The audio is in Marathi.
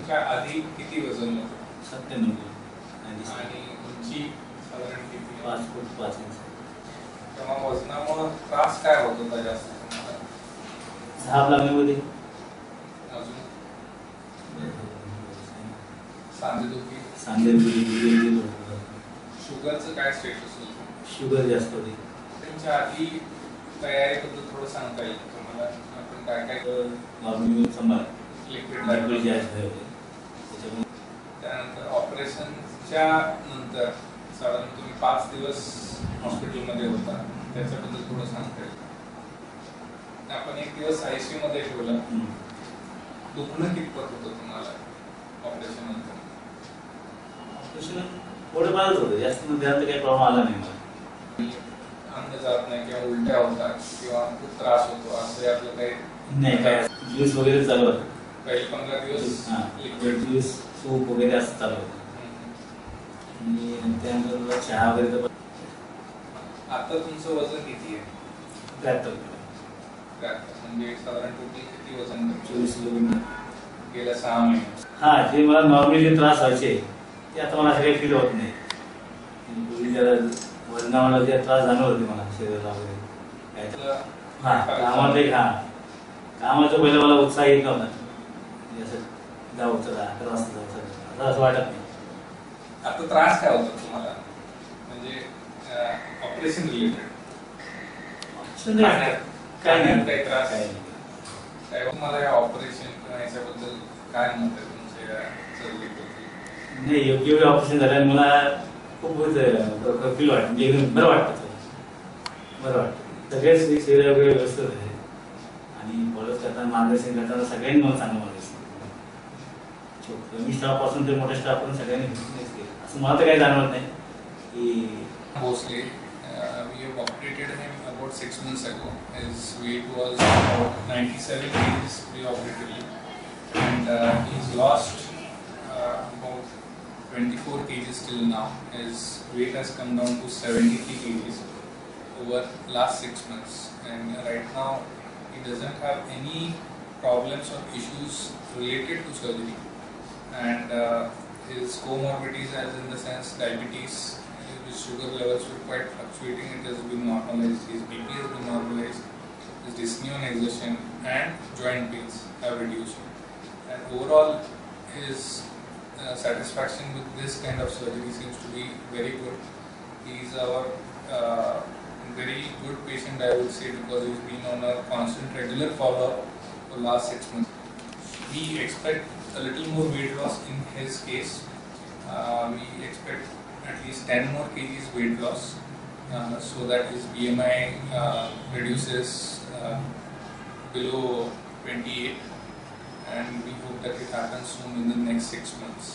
ऑपरेशनच्या आधी किती वजन होतं? 97 किलो आणि उंची साधारण किती? 5 फूट 5 इंच. तेव्हा वजनामुळे त्रास काय होत होता जास्त तुम्हाला? झाप लागण्यामध्ये अजून सांधेदुखी? सांधेदुखी. शुगरचं काय स्टेटस होतं? शुगर जास्त होती. त्यांच्या आधी तयारीबद्दल थोडं सांगता येईल तुम्हाला? आपण काय काय नॉर्मली सांभाळ लिक्विड लायब्ररी जे त्याच्यामुळे आहे त्यानंतर ऑपरेशनच्या नंतर साधारण तुम्ही 5 दिवस हॉस्पिटलमध्ये होता, त्याच्याबद्दल थोडं सांगता येईल? आपण 1 दिवस ICU मध्ये ठेवलं. दुखणं कितपत होतं तुम्हाला ऑपरेशन नंतर? ऑपरेशन थोडंफारच होतं, जास्त ध्यान काही प्रॉब्लेम आला नाही मला. अंग जात नाही किंवा उलट्या होतात किंवा खूप त्रास होतो असं यातलं काही नाही? काय ज्यूस वगैरे चालू होतं. पहिले 15 दिवस लिक्विड ज्यूस सूप वगैरे असं चालू होतं. आणि त्यानंतर चहा वगैरे तर. आता तुमचं वजन किती आहे? 73 किलो. म्हणजे साधारण टोटल किती वजन? 24 किलो गेल्या 6 महिन्यात. हा, जे मला नॉर्मली जे त्रास व्हायचे ते आता मला असं काही फील होत नाही. पूर्वी जरा वजनामुळे जे त्रास जाणवत होते मला शरीराला वगैरे. कामाचं पहिलं मला उत्साह येत नव्हता. असं जाऊ चला 11 वाजता जाऊ चला आता असं वाटत नाही. आता त्रास काय होता तुम्हाला म्हणजे ऑपरेशन रिलेटेड? काय नाही काही त्रास आहे काय तुम्हाला या ऑपरेशन किंवा याच्याबद्दल काय मत आहे तुमच्या सर्जरीबद्दल? नाही, योग्य ऑपरेशन झाल्याने मला खूप फील वाटतं, म्हणजे एकदम बरं वाटतं. सगळेच शरीर वगैरे व्यवस्थित आहे आणि फॉलोअप करताना मार्गदर्शन करताना सगळ्यांनी मला चांगलं मार्गदर्शन कमी स्टाफ पासून ते मोठ्या स्टाफ पण सगळ्यांनी केलं असं मला तर काही जाणवत नाही की. Mostly, we have operated him about 6 months ago. His weight was about 97 kgs pre-operatively, and he's lost about 24 kgs till now. His weight has come down to 73 kgs over last 6 months, and right now he doesn't have any problems or issues related to surgery, and his comorbidities, as in the sense diabetes, his sugar levels were quite fluctuating. It has been normalized. His BP has been normalized. His dyspnea and exertion and joint pains have reduced. And overall, his satisfaction with this kind of surgery seems to be very good. He is our very good patient, I would say, because he's been on a constant, regular follow-up for the last 6 months. We expect a little more weight loss in his case. We expect at least 10 more kgs weight loss, so that his BMI reduces below 28, and we hope that it happens soon in the next 6 months.